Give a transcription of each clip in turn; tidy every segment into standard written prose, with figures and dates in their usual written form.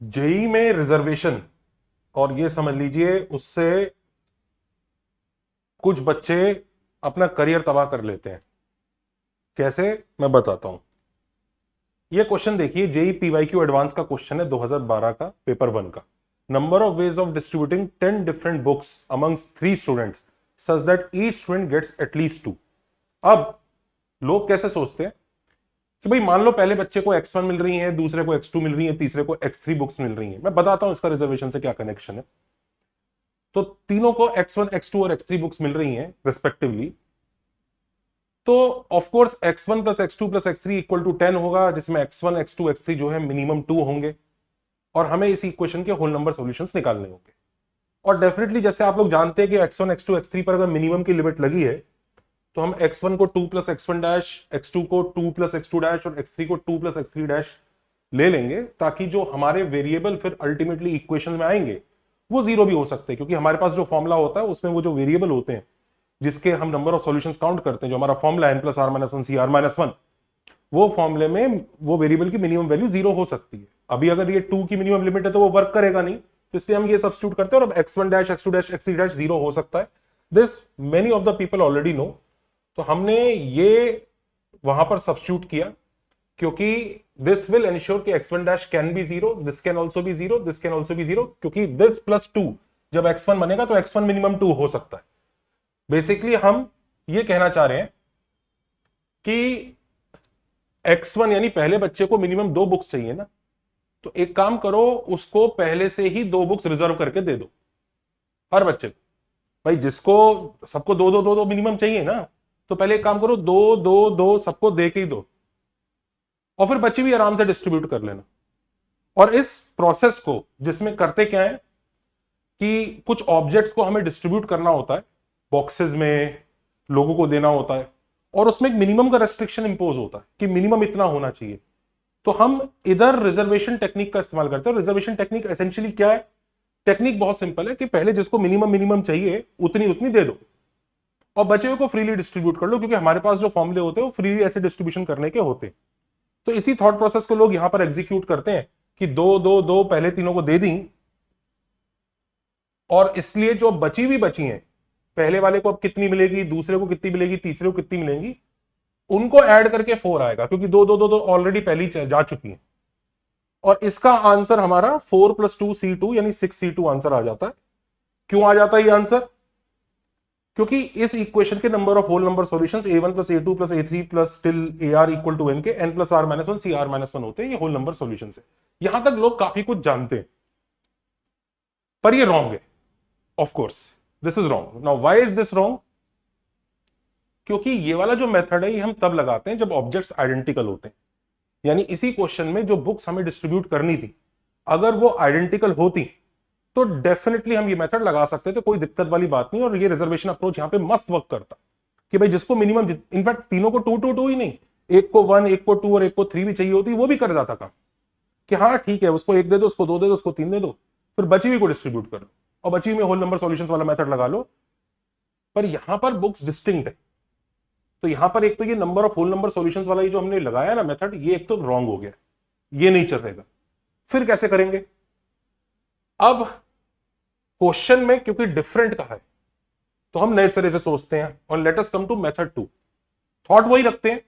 JEE में reservation, और ये समझ लीजिए उससे कुछ बच्चे अपना करियर तबाह कर लेते हैं। कैसे, मैं बताता हूं। ये क्वेश्चन देखिए, जेई पीवाईक्यू एडवांस का क्वेश्चन है 2012 का, पेपर 1 का। Number of ways of distributing 10 different books amongst 3 students such that each student gets at least 2। अब लोग कैसे सोचते हैं कि भाई मान लो पहले बच्चे को X1 मिल रही है, दूसरे को X2 मिल रही है, तीसरे को X3 बुक्स मिल रही है। मैं बताता हूं इसका रिजर्वेशन से क्या कनेक्शन है। तो तीनों को X1, X2 और X3 बुक्स मिल रही हैं रिस्पेक्टिवली। तो of course X1 plus X2 plus X3 equal to 10 होगा, जिसमें X1, X2, X3 जो है मिनिमम 2 होंगे, और हमें इस इक्वेशन के होल नंबर सॉल्यूशंस निकालने होंगे। और डेफिनेटली जैसे आप लोग जानते हैं कि X1, X2, X3 पर अगर मिनिमम की लिमिट लगी है तो हम X1 को 2 प्लस X1 डैश, X2 को 2 प्लस X2 डैश और X3 को 2 प्लस X3 डैश ले लेंगे, ताकि जो हमारे वेरिएबल फिर अल्टीमेटली इक्वेशन में आएंगे वो जीरो भी हो सकते हैं, क्योंकि हमारे पास जो फॉर्मुला होता है उसमें वो जो वेरिएबल होते हैं जिसके हम नंबर ऑफ सॉल्यूशंस काउंट करते हैं, जो हमारा formula n plus R minus one C R minus one, वो फॉर्मुले में वो वेरिएबल की मिनिमम वैल्यू जीरो हो सकती है। अभी अगर ये 2 की मिनिमम लिमिट है तो वो वर्क करेगा नहीं, तो इसलिए हम ये सब्स्टिट्यूट करते हैं और अब x1 dash, x2 dash, x3 dash zero हो सकता है। This many of the people already know. तो हमने ये वहां पर सब्स्टिट्यूट किया, क्योंकि दिस विल एंश्योर कि x1 dash can be zero, this can also be zero, this can also be zero, क्योंकि दिस प्लस 2 जब x1 बनेगा तो x1 मिनिमम 2 हो सकता है। बेसिकली हम ये कहना चाह रहे हैं कि X1 यानी पहले बच्चे को मिनिमम 2 बुक्स चाहिए ना, तो एक काम करो, उसको पहले से ही 2 बुक्स रिजर्व करके दे दो हर बच्चे को। भाई जिसको सबको दो दो दो दो मिनिमम चाहिए ना, तो पहले एक काम करो, 2 2 2 सबको दे के ही दो, और फिर बच्चे भी आराम से डिस्ट्रीब्यूट कर लेना। और इस प्रोसेस को जिसमें करते क्या है कि कुछ ऑब्जेक्ट्स को हमें डिस्ट्रीब्यूट करना होता है, बॉक्सेस में लोगों को देना होता है, और उसमें एक मिनिमम का रेस्ट्रिक्शन इंपोज होता है कि मिनिमम इतना होना चाहिए। तो हम इधर रिजर्वेशन टेक्निक का इस्तेमाल करते हैं। रिजर्वेशन टेक्निक एसेंशियली क्या है? टेक्निक बहुत सिंपल है कि पहले जिसको मिनिमम मिनिमम चाहिए उतनी उतनी दे दो, और बचे हुए को फ्रीली डिस्ट्रीब्यूट कर लो, क्योंकि हमारे पास जो फॉर्मुले होते हैं वो फ्रीली ऐसे डिस्ट्रीब्यूशन करने के होते हैं। तो इसी थॉट प्रोसेस को लोग यहां पर एग्जीक्यूट करते हैं कि 2 2 2 पहले तीनों को दे दी, और इसलिए जो बची हुई बची हैं, पहले वाले को अब कितनी मिलेगी, दूसरे को कितनी मिलेगी, तीसरे को कितनी मिलेंगी, उनको ऐड करके 4 आएगा, क्योंकि 2 2 2 2 ऑलरेडी पहली जा चुकी है। और इसका आंसर हमारा 4 प्लस 2 C2 यानी 6 C2 आंसर आ जाता है। क्यों आ जाता है ये आंसर? क्योंकि इस इक्वेशन के number of whole number solutions A1 plus A2 plus A3 plus till AR equal to n के n plus R minus one CR minus one होते हैं। ये होल नंबर सॉल्यूशंस है। यहां तक लोग काफी कुछ जानते हैं, पर ये रॉन्ग है। Of course this is wrong. Now why is this wrong? क्योंकि ये वाला जो मेथड है ये हम तब लगाते हैं जब ऑब्जेक्ट्स आइडेंटिकल होते हैं। यानी इसी क्वेश्चन में जो बुक्स हमें डिस्ट्रीब्यूट करनी थी, अगर वो आइडेंटिकल होती तो डेफिनेटली हम ये मेथड लगा सकते थे, कोई दिक्कत वाली बात नहीं। और ये रिजर्वेशन अप्रोच यहां पे मस्त वर्क करता कि भाई जिसको मिनिमम, इनफैक्ट तीनों को 2 2 2 ही नहीं, एक को 1, एक को 2 और एक को 3 भी चाहिए होती, वो भी कर जाता काम कि हाँ ठीक है, उसको 1 दे दो, उसको 2 दे दो, उसको 3 दे दो, फिर बची हुई को डिस्ट्रीब्यूट कर लो और बची हुई में होल नंबर सॉल्यूशंस वाला मेथड लगा लो। पर यहां पर बुक्स डिस्टिंक्ट है, तो यहां पर एक तो ये number of whole number solutions वाला ये जो हमने लगाया ना मेथड, ये एक तो रॉन्ग हो गया, ये नहीं चलेगा। फिर कैसे करेंगे? अब क्वेश्चन में क्योंकि डिफरेंट कहा है तो हम नए सिरे से सोचते हैं, और let us come to method 2। Thought वही रखते हैं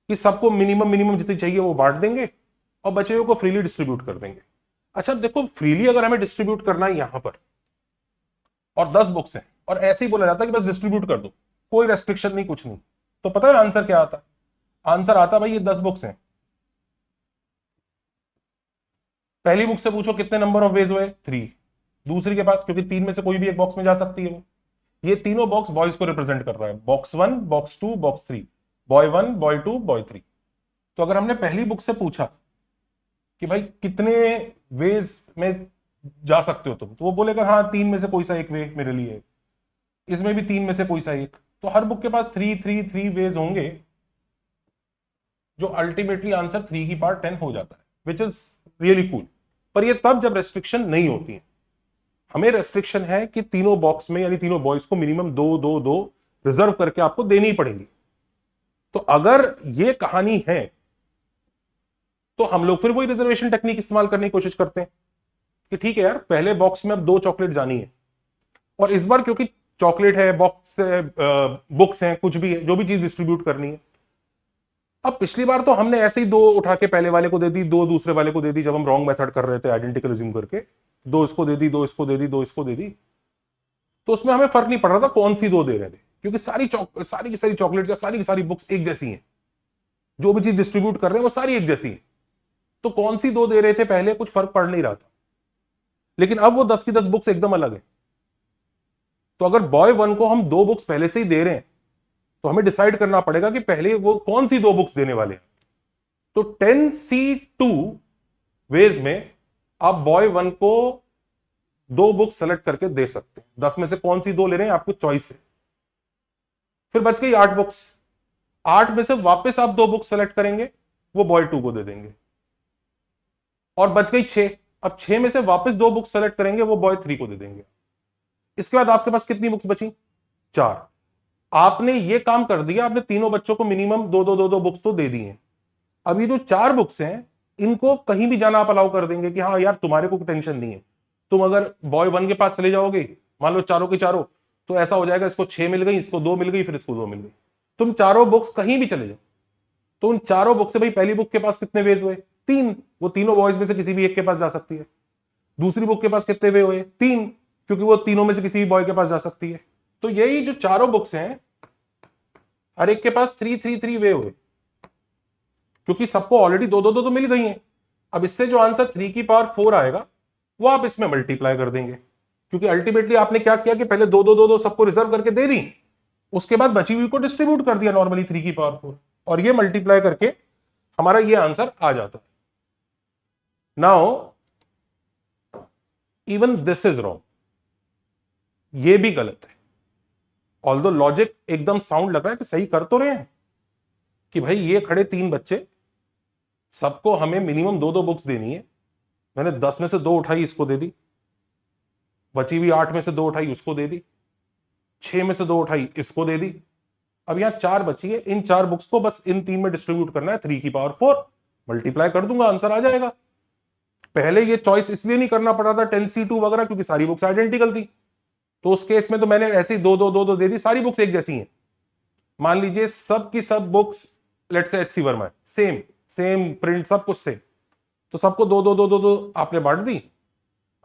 कि सबको मिनिमम मिनिमम जितनी चाहिए वो बांट देंगे और बचे हुए को फ्रीली डिस्ट्रीब्यूट कर देंगे। अच्छा देखो, फ्रीली अगर हमें डिस्ट्रीब्यूट करना है यहां पर और 10 बुक्स हैं और ऐसे ही बोला जाता है कि बस डिस्ट्रीब्यूट कर दो, कोई रेस्ट्रिक्शन नहीं, कुछ नहीं, तो पता है आंसर क्या आता? आंसर आता भाई ये 10 बुक्स हैं, पहली बुक से पूछो कितने नंबर ऑफ वेज हुए, 3। दूसरी के पास, क्योंकि 3 में से कोई भी एक बॉक्स में जा सकती है वो, ये तीनों बॉक्स बॉयज को रिप्रेजेंट कर रहा है, box 1, box 2, box 3, boy 1, boy 2, boy 3। तो अगर हमने पहली बुक से पूछा कि भाई कितने वेज में जा सकते हो तुम, तो वो बोलेगा हाँ 3 में से कोई सा एक वे मेरे लिए है, इसमें भी 3 में से कोई सा एक, तो हर बुक के पास 3 3 3 वेज होंगे, जो अल्टीमेटली आंसर 3 की पावर 10 हो जाता है, विच इज रियली कूल। पर ये तब जब रेस्ट्रिक्शन नहीं होती है। हमें रेस्ट्रिक्शन है कि तीनों बॉक्स में यानी तीनों बॉयज को मिनिमम 2 2 2 रिजर्व करके आपको देनी ही पड़ेगी। तो अगर ये कहानी है तो हम लोग फिर वही रिजर्वेशन टेक्निक इस्तेमाल करने की कोशिश करते हैं कि ठीक है यार, पहले बॉक्स में अब 2 चॉकलेट जानी है, और इस बार क्योंकि चॉकलेट है, बॉक्स है, बुक्स हैं, कुछ भी है, जो भी चीज डिस्ट्रीब्यूट करनी है। अब पिछली बार तो हमने ऐसे ही 2 उठा के पहले वाले को दे दी, 2 दूसरे वाले को दे दी, जब हम रॉन्ग मेथड कर रहे थे आइडेंटिकल अज्यूम करके, 2 इसको दे दी, 2 इसको दे दी, 2 इसको दे दी, तो उसमें हमें फर्क नहीं पड़ रहा था कौन सी 2 दे रहे थे, क्योंकि सारी की सारी चॉकलेट या सारी की सारी बुक्स एक जैसी हैं, जो भी चीज डिस्ट्रीब्यूट कर रहे हैं वो सारी एक जैसी है। तो कौन सी 2 दे रहे थे पहले, कुछ फर्क पड़ नहीं रहा था। लेकिन अब वो 10 की 10 बुक्स एकदम अलग है। तो अगर बॉय 1 को हम 2 बुक्स पहले से ही दे रहे हैं, तो हमें डिसाइड करना पड़ेगा कि पहले वो कौन सी 2 बुक्स देने वाले हैं। तो 10C2 वेज में आप बॉय 1 को 2 बुक्स सेलेक्ट करके दे सकते हैं। 10 में से कौन सी 2 ले रहे हैं, आपको चॉइस है। फिर बच गई 8 बुक्स। 8 में से वापस आप 2 बुक्स सेलेक्ट करेंगे, वो बॉय 2 को दे देंगे, और बच गई 6। अब 6 में से वापस 2 बुक्स सेलेक्ट करेंगे, वो बॉय 3 को दे देंगे। इसके बाद आपके पास कितनी बुक्स बची? 4। आपने ये काम कर दिया, आपने तीनों बच्चों को मिनिमम 2-2 बुक्स तो दे दी हैं। अब ये जो 4 बुक्स हैं, इनको कहीं भी जाना आप अलाउ कर देंगे कि हाँ यार तुम्हारे को टेंशन नहीं है। तुम अगर बॉय 1 के पास चले जाओगे, मान लो चारों के चारों, तो ऐसा हो जाएगा, इसको 6 मिल गई, इसको 2 मिल गई, फिर इसको 2 मिल गई। तुम चारों बुक्स कहीं भी चले जाओ, तो उन चारों बुक से भाई पहली बुक के पास कितने वेज हुए? 3। वो तीनों बॉयज में से किसी भी एक के पास जा सकती है। दूसरी बुक के पास कितने वे हुए? 3, क्योंकि वो तीनों में से किसी भी बॉय के पास जा सकती है। तो यही जो चारों बुक्स हैं, हर एक के पास 3-3-3 वे हुए, क्योंकि सबको ऑलरेडी 2-2 तो मिल गई हैं। अब इससे जो आंसर 3 की पावर 4 आएगा, वो आप इसमें मल्टीप्लाई कर देंगे, क्योंकि अल्टीमेटली आपने क्या किया कि पहले 2-2 सबको रिजर्व करके दे दी, उसके बाद बची हुई को डिस्ट्रीब्यूट कर दिया नॉर्मली 3 की पावर 4, और ये मल्टीप्लाई करके हमारा ये आंसर आ जाता है। Now even this is wrong, ये भी गलत है। ऑल्दो लॉजिक एकदम साउंड लग रहा है कि सही कर तो रहे हैं कि भाई ये खड़े 3 बच्चे, सबको हमें मिनिमम 2-2 बुक्स देनी है। मैंने 10 में से 2 उठाई, इसको दे दी, बची हुई 8 में से 2 उठाई, उसको दे दी, 6 में से 2 उठाई, इसको दे दी। अब यहां 4 बची है, इन 4 बुक्स को बस इन 3 में डिस्ट्रीब्यूट करना है, 3 की पावर 4, मल्टीप्लाई कर दूंगा, आंसर आ जाएगा। पहले ये चॉइस इसलिए नहीं करना पड़ा था 10C2 वगैरह, क्योंकि सारी बुक्स आइडेंटिकल थी। तो उस केस में तो मैंने ऐसे ही 2-2 दे दी, सारी बुक्स एक जैसी हैं। मान लीजिए सब की सब books let's say HC Verma है, सेम प्रिंट, सब कुछ सेम, तो सबको 2-2 आपने बांट दी।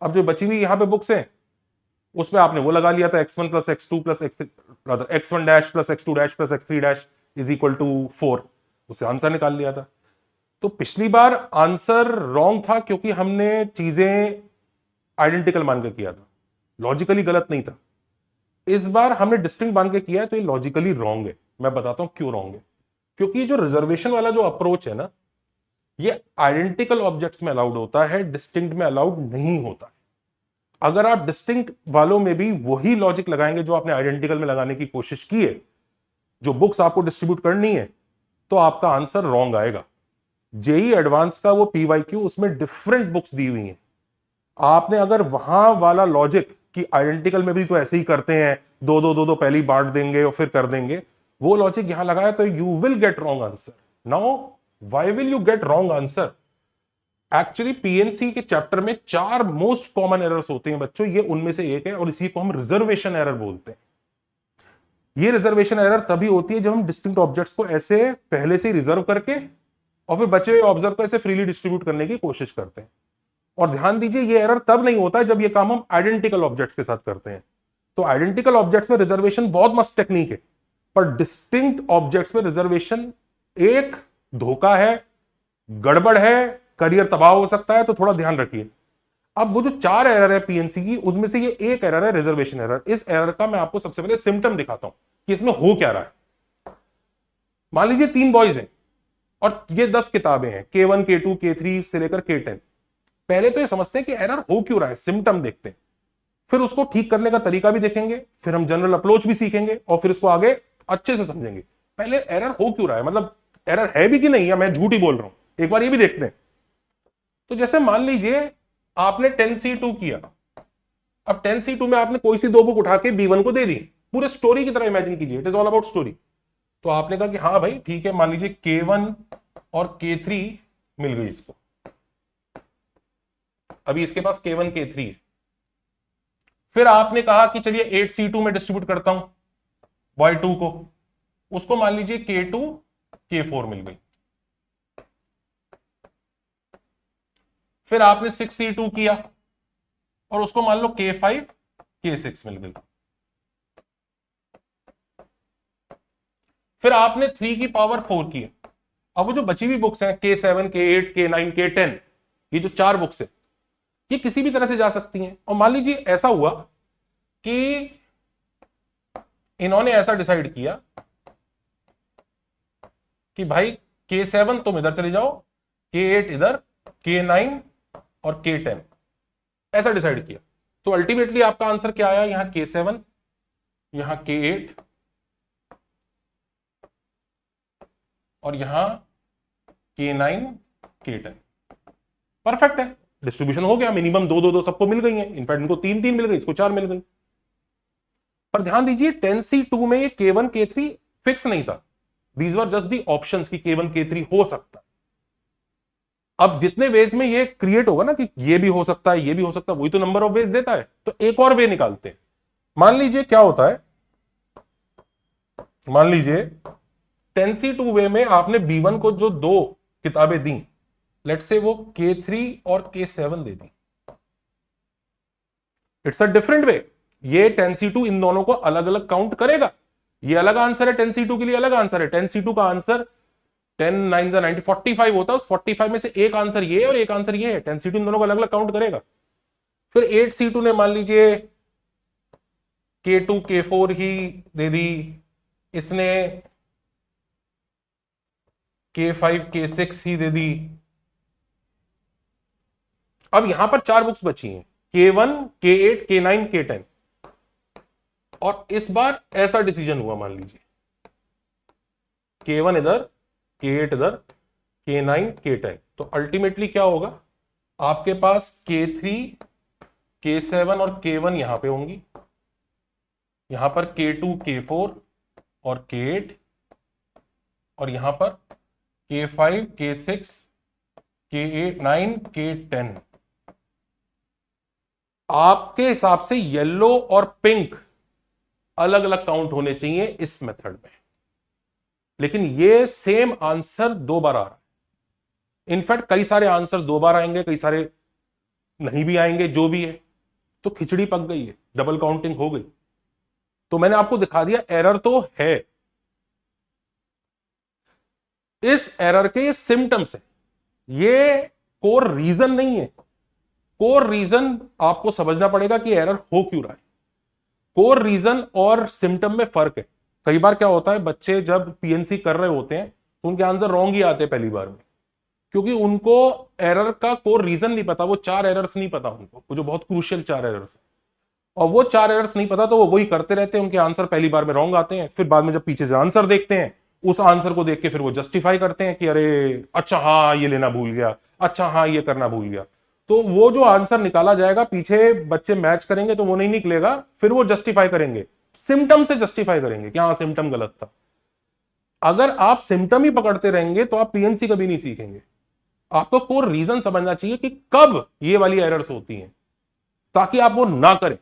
अब जो बची हुई यहां पे बुक्स हैं, उसमें आपने वो लगा लिया था x1 plus x2 plus x1 dash plus x2 dash plus x3 dash is equal to 4, उससे आंसर निकाल लिया था। तो पिछली बार आंसर रॉन्ग था क्योंकि हमने चीजें आइडेंटिकल मान के किया था, लॉजिकली गलत नहीं था। इस बार हमने डिस्टिंक्ट मान के किया है, तो ये लॉजिकली रॉन्ग है। मैं बताता हूं क्यों रॉन्ग है। क्योंकि जो रिजर्वेशन वाला जो अप्रोच है ना, ये आइडेंटिकल ऑब्जेक्ट्स में अलाउड होता है, डिस्टिंक्ट में अलाउड नहीं होता है। अगर आप डिस्टिंक्ट वालों में भी वही लॉजिक लगाएंगे जो आपने आइडेंटिकल में लगाने की कोशिश की है, जो बुक्स आपको डिस्ट्रीब्यूट करनी है, तो आपका आंसर रॉन्ग आएगा। जेई एडवांस का वो PYQ, उसमें डिफरेंट बुक्स दी हुई हैं। आपने अगर वहां वाला लॉजिक कि आइडेंटिकल में भी तो ऐसे ही करते हैं, 2-2 पहले बांट देंगे और फिर कर देंगे, वो लॉजिक यहां लगाया, तो you will get wrong answer. Now why will you get wrong answer? Actually PNC के चैप्टर में 4 मोस्ट कॉमन एरर्स होते हैं बच्चों, ये उनमें से एक है, और इसी को हम रिजर्वेशन एरर बोलते हैं। ये रिजर्वेशन एरर तभी होती है जब हम डिस्टिंक्ट ऑब्जेक्ट्स को ऐसे पहले से रिजर्व करके और फिर बचे हुए ऑब्जर्व को ऐसे फ्रीली डिस्ट्रीब्यूट करने की कोशिश करते हैं। और ध्यान दीजिए, ये एरर तब नहीं होता है जब ये काम हम आइडेंटिकल ऑब्जेक्ट्स के साथ करते हैं। तो आइडेंटिकल ऑब्जेक्ट्स में रिजर्वेशन बहुत मस्त टेक्निक है, पर डिस्टिंक्ट ऑब्जेक्ट्स में रिजर्वेशन एक धोखा है, गड़बड़ है, करियर तबाह हो सकता है, तो थोड़ा ध्यान रखिए। अब वो जो 4 एरर है PNC की, उसमें से ये एक एरर है रिजर्वेशन एरर। इस एरर का मैं आपको सबसे पहले सिम्टम दिखाता हूं कि इसमें हो क्या रहा है। मान लीजिए 3 बॉयज हैं और ये 10 किताबें हैं, K1 K2 K3 से लेकर K10। पहले तो ये समझते हैं कि एरर हो क्यों रहा है, सिम्टम देखते हैं, फिर उसको ठीक करने का तरीका भी देखेंगे, फिर हम जनरल अप्रोच भी सीखेंगे, और फिर उसको आगे अच्छे से समझेंगे। पहले एरर हो क्यों रहा है, मतलब एरर है भी कि नहीं, या मैं झूठ ही बोल रहा हूं, एक बार ये भी देखते हैं। तो जैसे मान लीजिए आपने 10C2 किया। अब 10C2 में आपने कोई सी 2 बुक उठा के B1 को दे दी, पूरे स्टोरी की तरह इमेजिन कीजिए, it is all about story. तो आपने कहा कि हाँ भाई ठीक है, मान लीजिए K1 और K3 मिल गई इसको, अभी इसके पास K1 K3 है। फिर आपने कहा कि चलिए 8C2 में डिस्ट्रीब्यूट करता हूं Y2 को, उसको मान लीजिए K2 K4 मिल गई। फिर आपने 6C2 किया और उसको मान लो K5 K6 मिल गई। फिर आपने 3 की पावर 4 की। अब वो जो बची हुई बुक्स हैं K7 K8 K9 K10, ये जो 4 बुक्स है ये किसी भी तरह से जा सकती हैं। और मान लीजिए ऐसा हुआ कि इन्होंने ऐसा डिसाइड किया कि भाई K7 तुम इधर चले जाओ, K8 इधर, K9 और K10, ऐसा डिसाइड किया। तो अल्टीमेटली आपका आंसर क्या आया, यहां K7, यहां K8 और यहां K9 K10। परफेक्ट है, डिस्ट्रीब्यूशन हो गया। मिनिमम 2 सबको मिल गई है, इनफैक्ट इनको 3 मिल गई, इसको 4 मिल गई। पर ध्यान दीजिए 10C2 में ये K1 K3 फिक्स नहीं था, these were just the options कि K1 K3 हो सकता है। अब जितने वेज में ये क्रिएट होगा ना कि ये भी हो सकता है, ये भी हो सकता है, वही तो नंबर ऑफ वेज देता है। तो एक और वे निकालते हैं। मान लीजिए क्या होता है, मान लीजिए 10C2 वे में आपने B1 को जो 2 किताबें दी, लेट्स से वो K3 और K7 they the. It's a different way. ये 10C2 इन दोनों को अलग अलग काउंट करेगा। ये अलग आंसर है, 10C2 के लिए अलग आंसर है। 10C2 का आंसर 10 9 90 45 होता है, उस 45 में से एक आंसर ये और एक आंसर ये है। 10C2 इन दोनों को अलग अलग काउंट करेगा। फिर 8C2 ने मान लीजिए K2 K4 ही दे दी, इसने K5 K6 ही दे दी। अब यहां पर 4 बुक्स बची हैं, K1 K8 K9 K10। और इस बार ऐसा डिसीजन हुआ, मान लीजिए K1 इधर, K8 इधर, K9 K10। तो अल्टीमेटली क्या होगा, आपके पास K3 K7 और K1 यहां पे होंगी, यहां पर K2 K4 और K8, और यहां पर K5 K6 K8 9 K10। आपके हिसाब से येलो और पिंक अलग अलग काउंट होने चाहिए इस मेथड में, लेकिन ये सेम आंसर 2 बार आ रहा है। इनफैक्ट कई सारे आंसर 2 बार आएंगे, कई सारे नहीं भी आएंगे, जो भी है। तो खिचड़ी पक गई है, डबल काउंटिंग हो गई। तो मैंने आपको दिखा दिया एरर तो है। इस एरर के ये सिम्टम्स है, ये कोर रीजन नहीं है। कोर रीजन आपको समझना पड़ेगा कि एरर हो क्यों रहा है। कोर रीजन और सिम्टम में फर्क है। कई बार क्या होता है, बच्चे जब पीएनसी कर रहे होते हैं तो उनके आंसर रॉन्ग ही आते हैं पहली बार में, क्योंकि उनको एरर का कोर रीजन नहीं पता। वो 4 एरर्स नहीं पता उनको, वो जो बहुत क्रूशियल 4 एरर्स है, और वो 4 एरर्स नहीं पता, तो वो वही करते रहते हैं। उनके आंसर पहली बार में रॉन्ग आते हैं। फिर बाद में जब पीछे से आंसर देखते हैं, उस आंसर को देख के फिर वो जस्टिफाई करते हैं कि अरे अच्छा हाँ ये लेना भूल गया, अच्छा हाँ ये करना भूल गया। तो वो जो आंसर निकाला जाएगा, पीछे बच्चे मैच करेंगे तो वो नहीं निकलेगा, फिर वो जस्टिफाई करेंगे, सिम्टम से जस्टिफाई करेंगे कि हाँ सिम्टम गलत था। अगर आप सिम्टम ही पकड़ते रहेंगे तो आप पीएनसी कभी नहीं सीखेंगे। आपको कोर रीजन समझना चाहिए कि कब ये वाली एरर्स होती हैं, ताकि आप वो ना करें।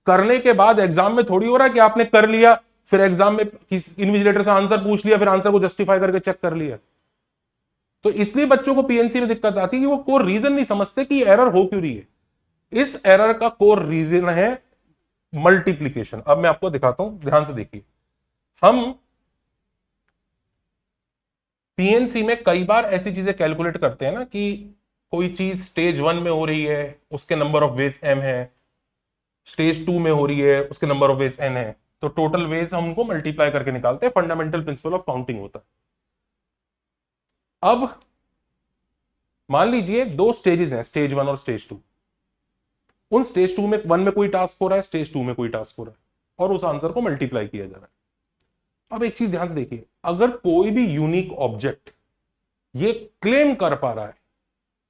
करने के बाद एग्जाम में थोड़ी हो रहा है कि आपने कर लिया, फिर एग्जाम में इन्विजिलेटर से आंसर पूछ लिया, फिर आंसर को जस्टिफाई करके चेक कर लिया। तो इसलिए बच्चों को पीएनसी में दिक्कत आती है कि वो कोर रीजन नहीं समझते कि एरर हो क्यों रही है। इस एरर का कोर रीजन है मल्टीप्लीकेशन। अब मैं आपको दिखाता हूं, ध्यान से देखिए। हम पीएनसी में कई बार ऐसी चीजें कैलकुलेट करते हैं ना कि कोई चीज स्टेज 1 में हो रही है, उसके नंबर ऑफ वेज m है, स्टेज 2 में हो रही है, उसके नंबर ऑफ वेज n है। तो टोटल वेज हम उनको मल्टीप्लाई करके निकालते हैं। फंडामेंटल प्रिंसिपल ऑफ काउंटिंग होता है। अब मान लीजिए 2 स्टेजेस हैं, स्टेज 1 और स्टेज 2। उन स्टेज 2 में 1 में कोई टास्क हो रहा है, स्टेज 2 में कोई टास्क हो रहा है, और उस आंसर को मल्टीप्लाई किया जा रहा है। अब एक चीज ध्यान से देखिए, अगर कोई भी यूनिक ऑब्जेक्ट ये क्लेम कर पा रहा है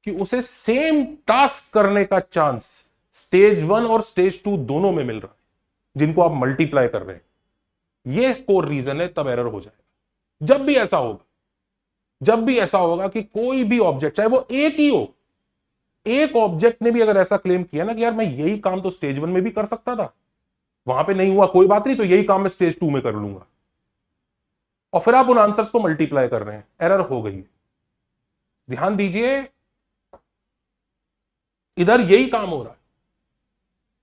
कि उसे सेम टास्क करने का चांस स्टेज 1 और स्टेज 2 दोनों में मिल रहा है, जिनको आप मल्टीप्लाई कर रहे हैं, ये कोर रीजन है, तब एरर हो जाएगा। जब भी ऐसा होगा, जब भी ऐसा होगा कि कोई भी ऑब्जेक्ट, चाहे वो एक ही हो, एक ऑब्जेक्ट ने भी अगर ऐसा क्लेम किया ना कि यार मैं यही काम तो स्टेज 1 में भी कर सकता था, वहां पे नहीं हुआ, कोई बात नहीं, तो यही काम मैं स्टेज 2 में कर लूंगा, और फिर आप उन आंसर्स को मल्टीप्लाई कर रहे हैं, एरर हो गई। ध्यान दीजिए, इधर यही काम हो रहा है।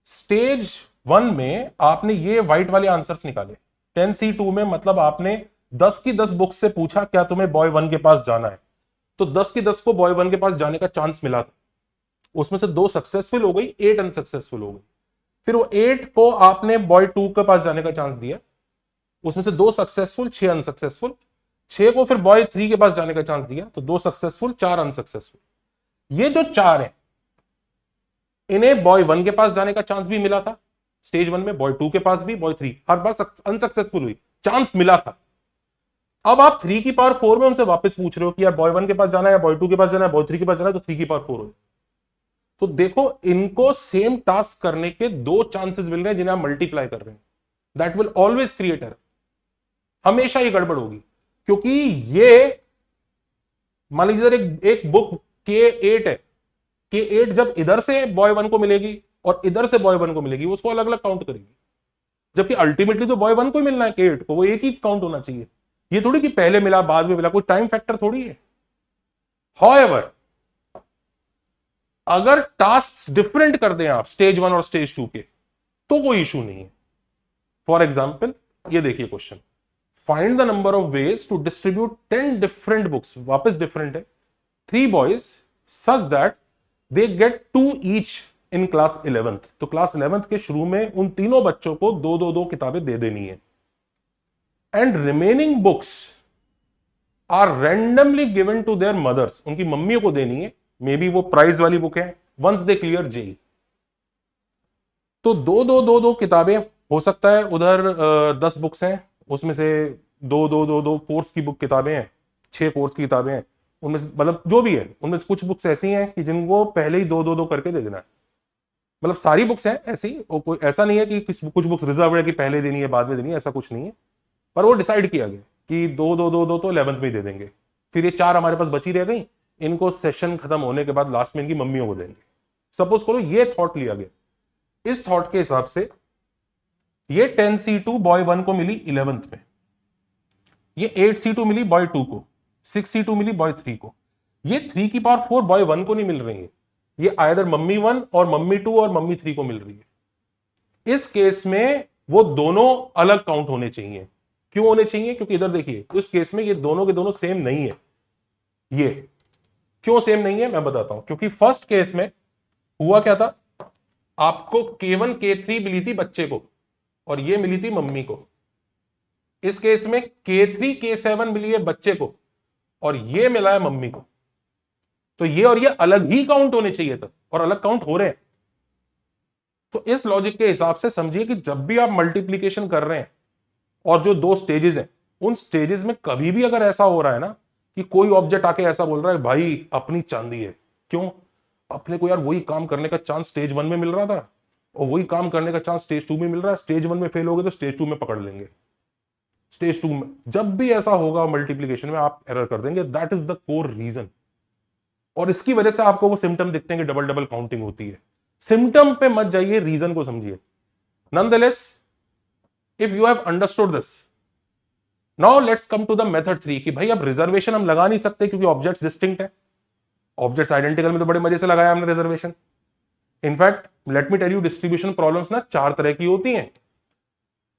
स्टेज 1 में आपने ये व्हाइट वाले आंसर्स निकाले, 10C2 में मतलब आपने 10 की 10 बुक्स से पूछा क्या तुम्हें बॉय 1 के पास जाना है, तो 10 की 10 को बॉय 1 के पास जाने का चांस मिला था, उसमें से 2 सक्सेसफुल हो गई, 8 अनसक्सेसफुल हो गई। फिर वो 8 को आपने बॉय 2 के पास जाने का चांस दिया, उसमें से 2 सक्सेसफुल, 6 अनसक्सेसफुल। 6 को फिर बॉय 3 के पास जाने का चांस दिया, तो 2 सक्सेसफुल, 4 अनसक्सेसफुल। ये जो 4 है, इन्हें बॉय 1 के पास जाने का चांस भी मिला था स्टेज 1 में, बॉय 2 के पास भी, बॉय 3 हर बार अनसक्सेसफुल हुई, चांस मिला था। अब आप 3 की पावर 4 में उनसे वापस पूछ रहे हो कि यार बॉय 1 के पास जाना है, बॉय 2 के पास जाना है, बॉय 3 के पास जाना है, तो 3 की पावर 4 हो। तो देखो, इनको सेम टास्क करने के 2 चांसेस मिल रहे हैं जिन्हें आप मल्टीप्लाई कर रहे हैं। That will always create error, हमेशा ये गड़बड़ होगी, क्योंकि ये मान लीजिए एक बुक K8 है, K8 जब इधर से बॉय 1 को मिलेगी और इधर से बॉय 1 को मिलेगी, उसको अलग अलग काउंट करेगी, जबकि अल्टीमेटली तो बॉय 1 को ही मिलना है, K8 को, वो एक ही काउंट होना चाहिए। ये थोड़ी कि पहले मिला बाद में मिला, कोई टाइम फैक्टर थोड़ी है। हाउएवर, अगर टास्क डिफरेंट कर दें आप स्टेज 1 और स्टेज 2 के, तो कोई इशू नहीं है। फॉर एग्जाम्पल, ये देखिए question, find the number of ways to distribute 10 different books, वापस डिफरेंट है, 3 boys such that they get 2 each in class 11th। तो क्लास 11th के शुरू में उन तीनों बच्चों को 2-2 किताबें दे देनी है, and remaining books are randomly given to their mothers, उनकी मम्मियों को देनी है, मे बी वो प्राइज वाली बुक है, वंस दे क्लियर जेई। तो 2-2 किताबें हो सकता है, उधर 10 बुक्स हैं, उसमें से 2-2 कोर्स की बुक किताबें हैं, 6 कोर्स की किताबें हैं, उनमें से मतलब जो भी है, उनमें से कुछ बुक्स ऐसी हैं कि जिनको पहले ही 2-2 करके दे देना है। मतलब सारी बुक्स हैं ऐसी, और कोई ऐसा नहीं है कि कुछ बुक्स रिजर्व है कि पहले देनी है बाद में देनी है, ऐसा कुछ नहीं है। पर वो डिसाइड किया गया कि 2-2 तो 11th में ही दे देंगे, फिर ये 4 हमारे पास बची रह गई, इनको सेशन खत्म होने के बाद लास्ट में इनकी मम्मियों को देंगे। सपोज करो ये थॉट लिया गया। इस थॉट के हिसाब से ये 10C2 बॉय 1 को मिली 11th में, ये 8C2 मिली बॉय 2 को, 6C2 मिली बॉय 3 को, ये 3 की पावर 4 बॉय 1 को नहीं मिल रही है, ये आइदर मम्मी 1 और मम्मी 2 और मम्मी 3 को मिल रही है। इस केस में वो दोनों अलग काउंट होने चाहिए। क्यों होने चाहिए? क्योंकि इधर देखिए, इस केस में ये दोनों के दोनों सेम नहीं है। ये क्यों सेम नहीं है मैं बताता हूं। क्योंकि फर्स्ट केस में हुआ क्या था, आपको K1 K3 मिली थी बच्चे को और ये मिली थी मम्मी को। इस केस में K3 K7 मिली है बच्चे को और ये मिला है मम्मी को। तो ये और ये अलग ही काउंट होने चाहिए था और अलग काउंट हो रहे हैं। तो इस लॉजिक के हिसाब से समझिए कि जब भी आप मल्टीप्लीकेशन कर रहे हैं और जो 2 स्टेजेस हैं, उन स्टेजेस में कभी भी अगर ऐसा हो रहा है ना कि कोई ऑब्जेक्ट आके ऐसा बोल रहा है भाई अपनी चांदी है, क्यों? अपने को यार वही काम करने का चांस स्टेज 1 में मिल रहा था और वही काम करने का चांस स्टेज 2 में मिल रहा है, स्टेज 1 में फेल हो गए तो स्टेज 2 में पकड़ लेंगे। स्टेज 2 में जब भी ऐसा होगा मल्टीप्लीकेशन में आप एरर कर देंगे। That is the core reason. और इसकी वजह से आपको वो सिम्टम दिखते हैं कि डबल डबल काउंटिंग होती है। सिम्टम पे मत जाइए, रीजन को समझिए। Nonetheless, if you have understood this, now let's come to the method 3 कि भाई अब रिजर्वेशन हम लगा नहीं सकते क्योंकि ऑब्जेक्ट्स डिस्टिंक्ट है। ऑब्जेक्ट्स आइडेंटिकल में तो बड़े मजे से लगाया हमने reservation. In fact let me tell you, distribution problems ना 4 तरह की होती हैं।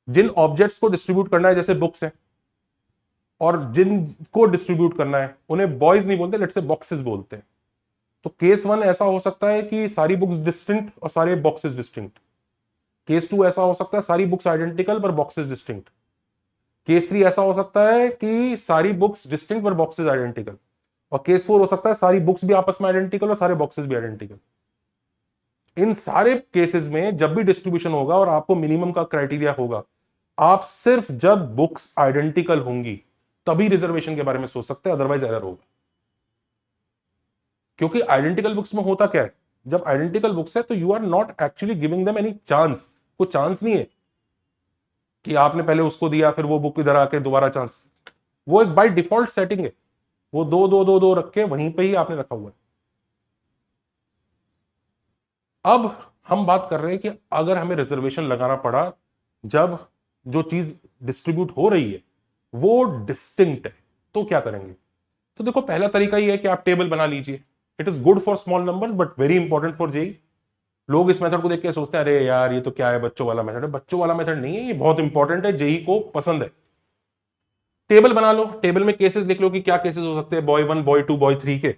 जिन ऑब्जेक्ट्स को डिस्ट्रीब्यूट करना है, जैसे बुक्स हैं, और जिनको डिस्ट्रीब्यूट करना है उन्हें बॉयज नहीं बोलते, लेट्स से बॉक्सेस बोलते हैं। तो केस 1 ऐसा हो सकता है कि सारी बुक्स डिस्टिंक्ट और सारे बॉक्सेस डिस्टिंक्ट। केस 2 ऐसा हो सकता है सारी बुक्स आइडेंटिकल पर बॉक्सेस डिस्टिंक्ट। केस 3 ऐसा हो सकता है कि सारी बुक्स डिस्टिंक्ट पर बॉक्सेस आइडेंटिकल। और केस 4 हो सकता है सारी बुक्स भी आपस में आइडेंटिकल और सारे बॉक्सेस भी आइडेंटिकल। इन सारे केसेस में जब भी डिस्ट्रीब्यूशन होगा और आपको मिनिमम का क्राइटेरिया होगा, आप सिर्फ जब बुक्स आइडेंटिकल होंगी तभी रिजर्वेशन के बारे में सोच सकते हैं, अदरवाइज एरर होगा। क्योंकि आइडेंटिकल बुक्स में होता क्या है, जब आइडेंटिकल बुक्स है तो you are not actually giving them any chance. कोई चांस नहीं है कि आपने पहले उसको दिया फिर वो बुक इधर आके दोबारा चांस। वो एक बाय डिफॉल्ट सेटिंग है, वो 2-2-2-2 रख के वहीं पे ही आपने रखा हुआ है। अब हम बात कर रहे हैं कि अगर हमें रिजर्वेशन लगाना पड़ा जब जो चीज डिस्ट्रीब्यूट हो रही है वो डिस्टिंक्ट है, तो क्या करेंगे? तो देखो, पहला तरीका ये है कि आप टेबल बना लीजिए। It is good for small numbers but very important for JEE. लोग इस मेथड को देख के सोचते हैं अरे यार ये तो क्या है, बच्चों वाला मेथड है। बच्चों वाला मेथड नहीं है, ये बहुत इंपॉर्टेंट है, जेई को पसंद है। टेबल बना लो, टेबल में केसेस लिख लो कि क्या केसेस हो सकते हैं बॉय 1, बॉय 2, बॉय 3 के।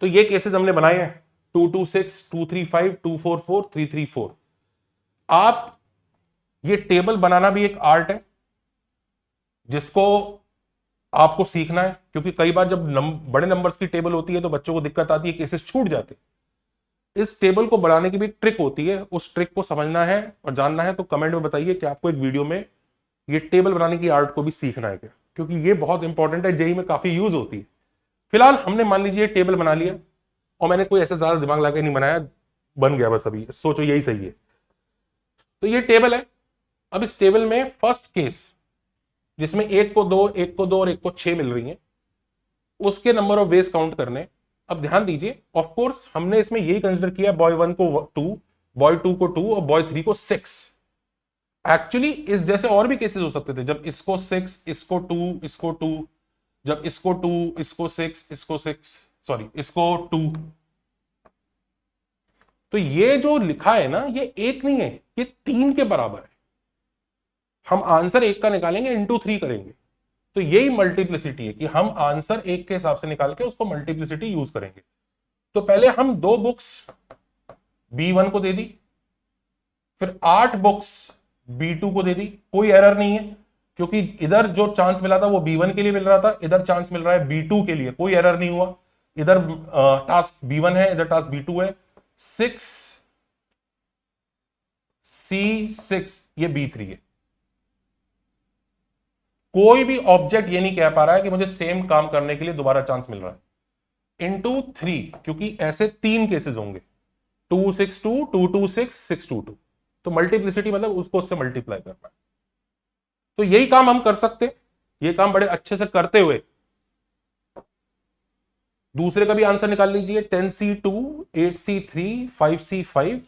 तो ये केसेस हमने बनाए हैं 226, 235, 244, 334। आप, ये टेबल बनाना भी एक आर्ट है जिसको आपको सीखना है, क्योंकि कई बार जब बड़े नंबर्स की टेबल होती है तो बच्चों को दिक्कत आती है, केसेस छूट जाते हैं। इस टेबल को बनाने की भी एक ट्रिक होती है, उस ट्रिक को समझना है और जानना है तो कमेंट में बताइए कि आपको एक वीडियो में ये टेबल बनाने की आर्ट को भी सीखना है क्या, क्योंकि ये बहुत इंपॉर्टेंट है, जेई में काफी यूज होती है। फिलहाल हमने मान लीजिए टेबल बना लिया और मैंने कोई ऐसा ज्यादा दिमाग लगा नहीं बनाया, बन गया बस, अभी सोचो यही सही है। तो ये टेबल है। अब इस टेबल में फर्स्ट केस जिसमें एक को 2, एक को 2 और एक को 6 मिल रही है, उसके नंबर ऑफ वेज काउंट करने। अब ध्यान दीजिए, ऑफ कोर्स हमने इसमें यही कंसीडर किया बॉय 1 को 2, बॉय 2 को 2 और बॉय 3 को 6। एक्चुअली इस जैसे और भी केसेस हो सकते थे, जब इसको 6, इसको 2, इसको 2, जब इसको 2, इसको 6, इसको 6, सॉरी इसको 2। तो ये जो लिखा है ना, ये एक नहीं है, ये 3 के बराबर है। हम आंसर 1 का निकालेंगे, इंटू 3 करेंगे। तो यही मल्टीप्लिसिटी है कि हम आंसर 1 के हिसाब से निकाल के उसको मल्टीप्लिसिटी यूज करेंगे। तो पहले हम 2 बुक्स B1 को दे दी, फिर 8 बुक्स B2 को दे दी। कोई एरर नहीं है, क्योंकि इधर जो चांस मिला था वो B1 के लिए मिल रहा था, इधर चांस मिल रहा है B2 के लिए, कोई एरर नहीं हुआ। इधर टास्क B1 है, इधर टास्क B2 है। 6 C6 ये B3 है। कोई भी ऑब्जेक्ट ये नहीं कह पा रहा है कि मुझे सेम काम करने के लिए दोबारा चांस मिल रहा है। इंटू 3, क्योंकि ऐसे 3 केसेस होंगे, 262, 226, 622। तो मल्टीप्लिसिटी मतलब उसको उससे मल्टीप्लाई करना है। तो यही काम हम कर सकते, ये काम बड़े अच्छे से करते हुए दूसरे का भी आंसर निकाल लीजिए। 10C2, 8C3, 5C5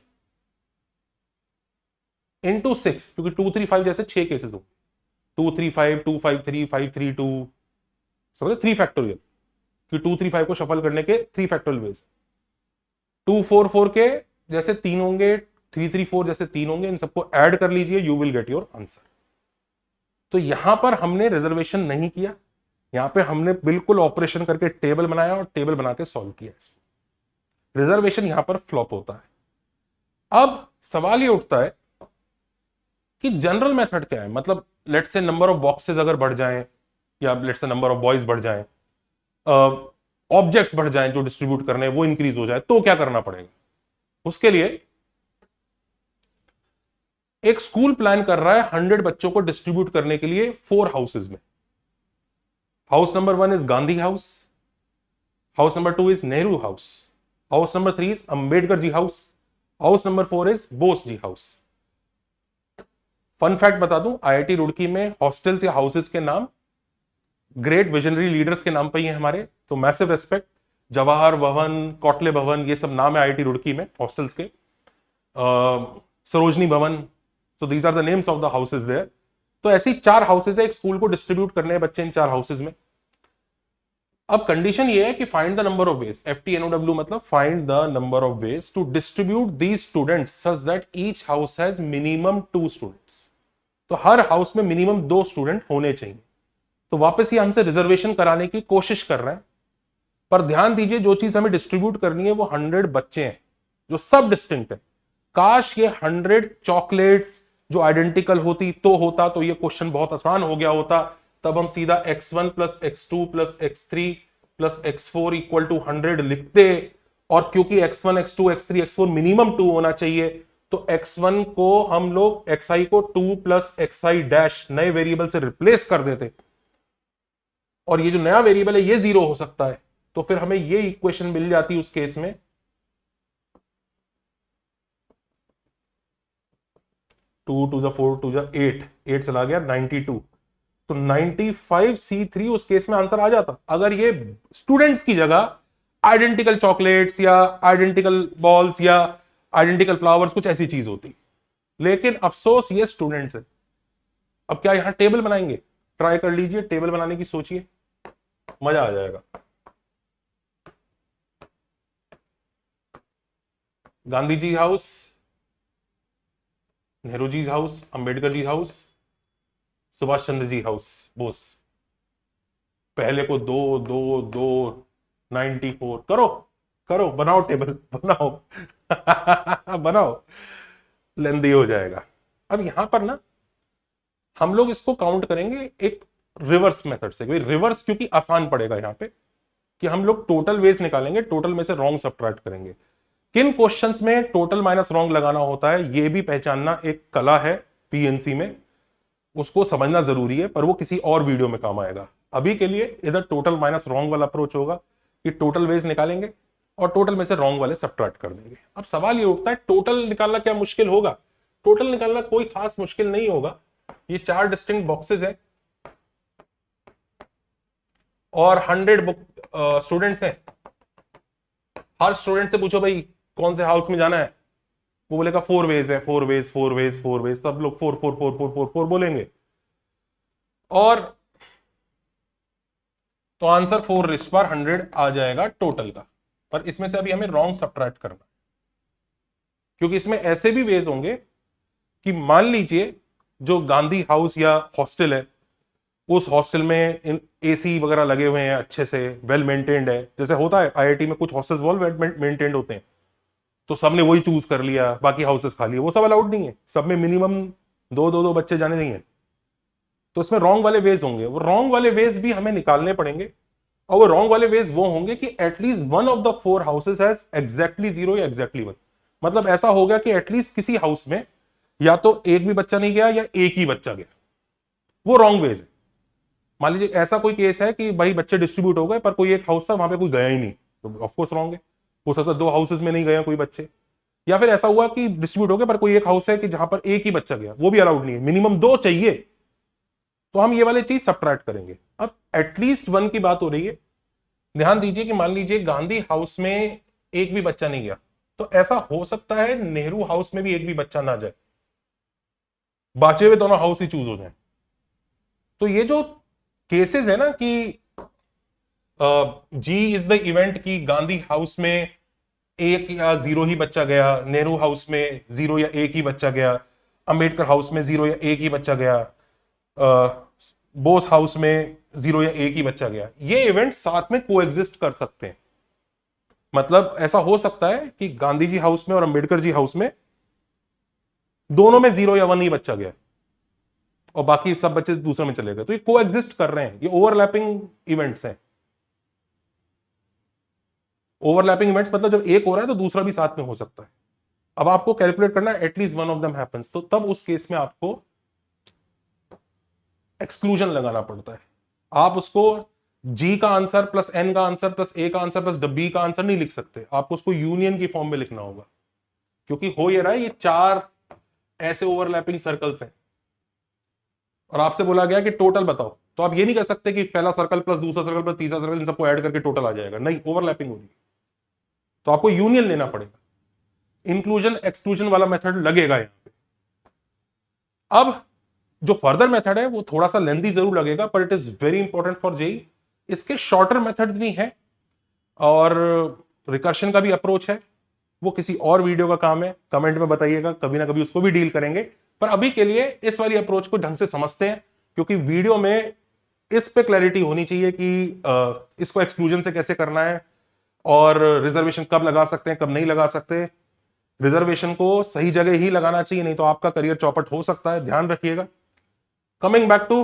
इंटू 6, क्योंकि 2, 3, 5 जैसे 6 केसेस होंगे। 2, 3, 5, 2, 5, 3, 5, 3, 2, समझे, 3 फैक्टोरियल, कि 2, 3, 5 को शफल करने के 3 फैक्टोरियल वेज। 2, 4, 4 के जैसे 3 होंगे, 3, 3, 4 जैसे 3 होंगे, इन सबको ऐड कर लीजिए, you will get your answer. तो यहां पर हमने रिजर्वेशन नहीं किया, यहां पे हमने बिल्कुल ऑपरेशन करके टेबल बनाया और टेबल बना के सॉल्व किया। रिजर्वेशन यहां पर फ्लॉप होता है। अब सवाल ये उठता है कि जनरल मेथड क्या है, मतलब let's say number of boxes अगर बढ़ जाएं, या let's say number of boys बढ़ जाएं, ऑब्जेक्ट्स बढ़ जाएं जो डिस्ट्रीब्यूट करने वो इंक्रीज हो जाए, तो क्या करना पड़ेगा? उसके लिए एक स्कूल प्लान कर रहा है 100 बच्चों को डिस्ट्रीब्यूट करने के लिए 4 हाउसेज में। House number 1 is Gandhi house, house number 2 is Nehru house, house number 3 is Ambedkar ji house, house number 4 is Bose ji house. Fun fact बता दूं, आईआईटी रुड़की में हॉस्टल्स या हाउसेस के नाम ग्रेट विजनरी लीडर्स के नाम पर ही है हमारे, तो मैसिव रेस्पेक्ट। जवाहर भवन, कोटले भवन, ये सब नाम है आईआईटी रुड़की में हॉस्टल्स के। Sarojini Bhavan, so these are the names of the houses there. तो ऐसी 4 हाउसेज है, एक स्कूल को डिस्ट्रीब्यूट करने हैं बच्चे इन 4 हाउसेज में। अब कंडीशन ये है कि find the number of ways, FTNOW मतलब find the number of ways to distribute these students such that each house has minimum 2 students. तो हर हाउस में मिनिमम 2 स्टूडेंट होने चाहिए। तो वापस ही हमसे रिजर्वेशन कराने की कोशिश कर रहे हैं, पर ध्यान दीजिए जो चीज हमें डिस्ट्रीब्यूट करनी है वो 100 बच्चे हैं जो सब डिस्टिंक्ट है। काश ये 100 चॉकलेट्स जो आइडेंटिकल होती तो ये क्वेश्चन बहुत आसान हो गया होता। तब हम सीधा x1 plus x2 plus x3 plus x4 equal to 100 लिखते, और क्योंकि x1, x2, x3, x4 minimum 2 होना चाहिए, तो x1 को हम लोग xi को 2 प्लस xi डैश नए वेरिएबल से रिप्लेस कर देते, और ये जो नया वेरिएबल है ये 0 हो सकता है, तो फिर हमें ये इक्वेशन मिल जाती उस केस में। 2 2 4 2 8, 8 चला गया 92, तो 95C3 उस केस में आंसर आ जाता अगर ये स्टूडेंट्स की जगह आइडेंटिकल चॉकलेट्स या आइडेंटिकल बॉल्स या आइडेंटिकल फ्लावर्स, कुछ ऐसी चीज होती। लेकिन अफसोस ये स्टूडेंट्स है। अब क्या यहां टेबल बनाएंगे? ट्राई कर लीजिए, टेबल बनाने की सोचिए, मजा आ जाएगा। Gandhi ji house, Nehru ji house, Ambedkar ji house, Subhash Chandra ji house, Bose. पहले को 2 2 2 94 करो, करो, बनाओ टेबल, बनाओ। बनाओ, लेंदी हो जाएगा। अब यहां पर ना हम लोग इसको काउंट करेंगे एक रिवर्स मेथड से। रिवर्स क्योंकि आसान पड़ेगा यहां पे, कि हम लोग टोटल वेज निकालेंगे, टोटल में से रॉन्ग सब्ट्रैक्ट करेंगे। किन क्वेश्चंस में टोटल माइनस रॉन्ग लगाना होता है, यह भी पहचानना एक कला है पीएनसी में, उसको समझना जरूरी है, पर वो किसी और वीडियो में काम आएगा। अभी के लिए इधर टोटल माइनस रॉन्ग वाला अप्रोच होगा कि टोटल वेज निकालेंगे और टोटल में से रॉन्ग वाले सब्ट्रैक्ट कर देंगे। अब सवाल ये उठता है, टोटल निकालना क्या मुश्किल होगा? टोटल निकालना कोई खास मुश्किल नहीं होगा। ये 4 डिस्टिंक्ट बॉक्सेस हैं और 100 बुक स्टूडेंट्स हैं। हर स्टूडेंट से पूछो भाई कौन से हाउस में जाना है, वो बोलेगा 4 वेज है, 4 वेज 4 वेज 4 वेज, सब लोग 4 4 4 4 4 4 बोलेंगे, और तो आंसर 4/100 आ जाएगा टोटल का। पर इसमें से अभी हमें रॉन्ग सब्ट्रैक्ट करना, क्योंकि इसमें ऐसे भी वेज होंगे कि मान लीजिए जो गांधी हाउस या हॉस्टल है, उस हॉस्टल में एसी वगैरह लगे हुए हैं, अच्छे से वेल मेंटेन्ड है, जैसे होता है आईआईटी में कुछ हॉस्टल्स वेल मेंटेन्ड होते हैं, तो सबने वही चूज कर लिया, बाकी हाउसेस खाली है, वो सब अलाउड नहीं है, सब में मिनिमम 2 बच्चे जाने नहीं है। तो इसमें रॉन्ग वाले वेज होंगे, वो रॉन्ग वाले वेज भी हमें निकालने पड़ेंगे। और वो रॉन्ग वाले वेज वो होंगे कि at least one of the 4 houses has exactly 0 या एग्जैक्टली 1। मतलब ऐसा हो गया कि एटलीस्ट किसी हाउस में या तो एक भी बच्चा नहीं गया या एक ही बच्चा गया, वो रॉन्ग वेज है। मान लीजिए ऐसा कोई केस है कि भाई बच्चे डिस्ट्रीब्यूट हो गए पर कोई एक हाउस था वहां पे कोई गया ही नहीं, तो ऑफकोर्स रॉन्ग है। हो सकता है 2 हाउसेस में नहीं गए कोई बच्चे, या फिर ऐसा हुआ कि डिस्ट्रीब्यूट हो गए पर कोई एक हाउस है कि जहां पर एक ही बच्चा गया, वो भी अलाउड नहीं है, मिनिमम 2 चाहिए। तो हम ये वाले चीज सब्ट्रैक्ट करेंगे। अब एटलीस्ट 1 की बात हो रही है, ध्यान दीजिए कि मान लीजिए गांधी हाउस में एक भी बच्चा नहीं गया, तो ऐसा हो सकता है नेहरू हाउस में भी एक भी बच्चा ना जाए, बाचे हुए दोनों हाउस ही चूज हो जाए। तो ये जो केसेस है ना कि जी इज द इवेंट की गांधी हाउस में 1 या 0 ही बच्चा गया, नेहरू हाउस में 0 या 1 ही बच्चा गया, अंबेडकर हाउस में 0 या 1 ही बच्चा गया, बोस हाउस में 0 या 1 ही बच्चा गया, ये इवेंट साथ में कोएग्जिस्ट कर सकते हैं। मतलब ऐसा हो सकता है कि गांधी जी हाउस में और अंबेडकर जी हाउस में दोनों में 0 या 1 ही बच्चा गया और बाकी सब बच्चे दूसरे में चले गए, तो ये कोएग्जिस्ट कर रहे हैं, ये ओवरलैपिंग इवेंट्स हैं। ओवरलैपिंग इवेंट्स मतलब जब एक हो रहा है तो दूसरा भी साथ में हो सकता है। अब आपको कैलकुलेट करना है at least one of them happens, तो तब उस केस में आपको एक्सक्लूजन लगाना पड़ता है। आप उसको जी का आंसर प्लस एन का आंसर प्लस ए का आंसर प्लस बी का आंसर नहीं लिख सकते, आपको उसको यूनियन की फॉर्म में लिखना होगा, क्योंकि हो ये रहा है ये 4 ऐसे ओवरलैपिंग सर्कल्स हैं और आपसे बोला गया कि टोटल बताओ, तो आप ये नहीं कह सकते कि पहला सर्कल प्लस दूसरा सर्कल प्लस तीसरा सर्कल इन सबको ऐड करके टोटल आ जाएगा, नहीं, ओवरलैपिंग हो रही है, तो आपको यूनियन लेना पड़ेगा। इंक्लूजन एक्सक्लूजन वाला मेथड लगेगा यहां पे। अब जो फर्दर मेथड है वो थोड़ा सा लेंथी जरूर लगेगा, पर it is very important for JEE. इसके शॉर्टर मेथड्स भी हैं और रिकर्शन का भी अप्रोच है, वो किसी और वीडियो का काम है, कमेंट में बताइएगा, कभी ना कभी उसको भी डील करेंगे। पर अभी के लिए इस वाली अप्रोच को ढंग से समझते हैं, क्योंकि वीडियो में इस पे क्लैरिटी होनी चाहिए कि इसको एक्सक्लूजन से कैसे करना है और रिजर्वेशन कब लगा सकते हैं कब नहीं लगा सकते। रिजर्वेशन को सही जगह ही लगाना चाहिए, नहीं तो आपका करियर चौपट हो सकता है, ध्यान रखिएगा। Coming back to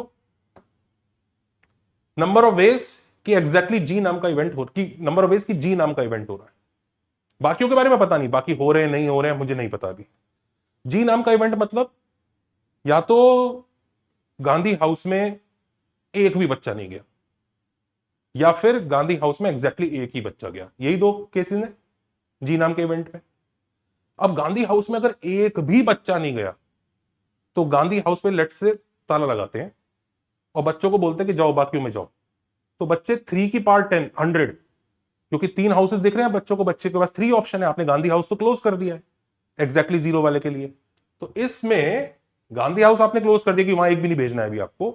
number of ways कि एग्जैक्टली जी नाम का इवेंट हो, कि नंबर ऑफ वेज की जी नाम का इवेंट हो रहा है, बाकियों के बारे में पता नहीं, बाकी हो रहे हैं नहीं हो रहे हैं मुझे नहीं पता अभी। जी नाम का इवेंट मतलब या तो गांधी हाउस में एक भी बच्चा नहीं गया या फिर गांधी हाउस में एग्जैक्टली एक ही बच्चा गया, यही 2 केसेस हैं जी नाम के इवेंट में। अब गांधी हाउस में अगर एक भी बच्चा नहीं गया तो गांधी हाउस पे लेट से ताला लगाते हैं और बच्चों को बोलते हैं कि जाओ बाकियों में जाओ, तो बच्चे 3 की पावर 10 100 क्योंकि 3 हाउसेस दिख रहे हैं बच्चों को, बच्चे के पास 3 ऑप्शन है, आपने गांधी हाउस तो क्लोज कर दिया है एग्जैक्टली जीरो वाले के लिए। तो इसमें गांधी हाउस आपने क्लोज कर दिया कि वहां एक भी नहीं भेजना है अभी आपको,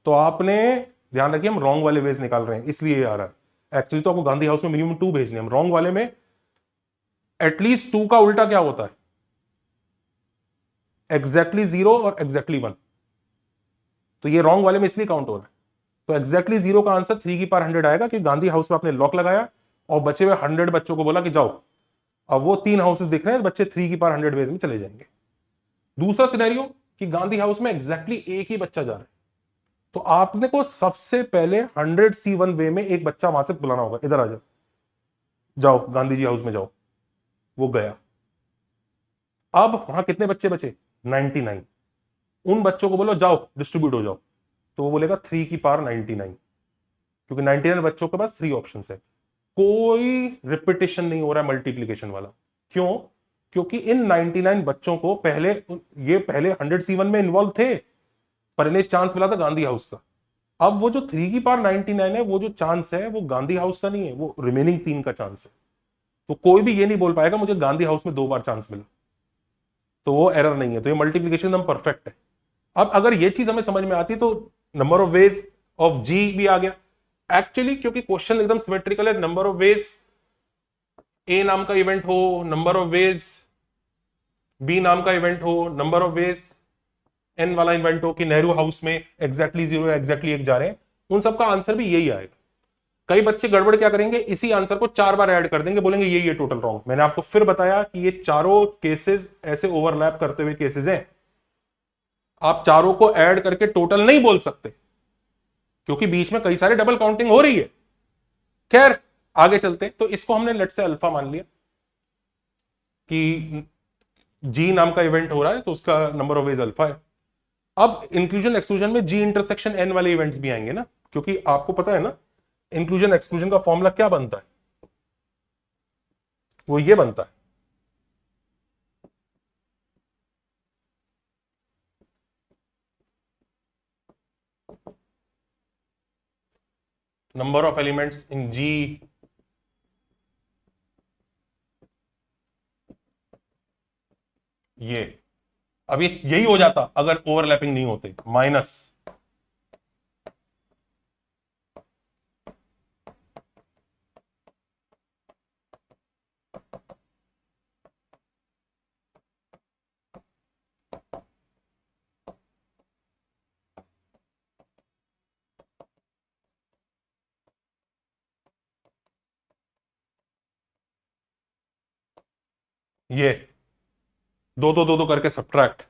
तो आपने ध्यान रखिए हम रॉन्ग वाले वेज निकाल रहे हैं इसलिए आ रहा है। एक्चुअली तो आपको गांधी हाउस में मिनिमम 2 भेजने, हम रॉन्ग वाले में एटलीस्ट 2 का उल्टा क्या होता है, एग्जैक्टली 0 और एग्जैक्टली 1, तो ये रॉन्ग वाले में इसलिए काउंट हो रहा है। तो एग्जैक्टली 0 का आंसर 3 की पावर 100 आएगा कि गांधी हाउस में आपने लॉक लगाया और बचे हुए 100 बच्चों को बोला कि जाओ, अब वो 3 हाउसेस दिख रहे हैं, बच्चे 3 की पावर 100 वेज में चले जाएंगे। दूसरा सिनेरियो कि गांधी हाउस में एग्जैक्टली एक ही बच्चा जा रहा है, तो आपने को सबसे पहले 100C1 वे में एक बच्चा वहां से बुलाना होगा, इधर आ जाओ, जाओ गांधी जी हाउस में जाओ, वो गया। अब वहां कितने बच्चे बचे, 99, उन बच्चों को बोलो जाओ डिस्ट्रीब्यूट हो जाओ, तो वो बोलेगा 3 की पावर 99, क्योंकि 99 बच्चों के पास 3 ऑप्शन है, कोई रिपीटेशन नहीं हो रहा है मल्टीप्लीकेशन वाला। क्यों, क्योंकि इन 99 बच्चों को पहले 100C1 में इन्वॉल्व थे, पर इन्हें चांस मिला था गांधी हाउस का। अब वो जो 3 की पावर 99 है, वो जो चांस है वो गांधी हाउस का नहीं है, वो रिमेनिंग 3 का चांस है। तो कोई भी ये नहीं बोल पाएगा मुझे गांधी हाउस में 2 बार चांस मिला, तो वो एरर नहीं है, तो ये मल्टीप्लीकेशन एकदम परफेक्ट है। अब अगर ये चीज हमें समझ में आती है तो नंबर ऑफ वेज ऑफ जी भी आ गया एक्चुअली, क्योंकि क्वेश्चन एकदम सिमेट्रिकल है। नंबर ऑफ वेज ए नाम का इवेंट हो, नंबर ऑफ वेज बी नाम का इवेंट हो, नंबर ऑफ वेज एन वाला इवेंट हो कि नेहरू हाउस में एग्जैक्टली 0 एग्जैक्टली 1 जा रहे हैं, उन सबका आंसर भी यही आएगा। कई बच्चे गड़बड़ क्या करेंगे, इसी आंसर को 4 बार ऐड कर देंगे, बोलेंगे ये टोटल रॉन्ग। मैंने आपको फिर बताया कि ये चारों केसेस ऐसे ओवरलैप करते हुए केसेस हैं, आप चारों को ऐड करके टोटल नहीं बोल सकते, क्योंकि बीच में कई सारे डबल काउंटिंग हो रही है। खैर आगे चलते, तो इसको हमने लेट से अल्फा मान लिया कि जी नाम का इवेंट हो रहा है, तो उसका नंबर ऑफ वेज अल्फा है। अब इंक्लूजन एक्सक्लूजन में जी इंटरसेक्शन एन वाले इवेंट्स भी आएंगे ना, क्योंकि आपको पता है ना इंक्लूजन एक्सक्लूजन का फॉर्मूला क्या बनता है, वो ये बनता है नंबर ऑफ एलिमेंट्स इन जी ये। अब ये यही हो जाता अगर ओवरलैपिंग नहीं होते, माइनस ये 2 करके सब्ट्रैक्ट,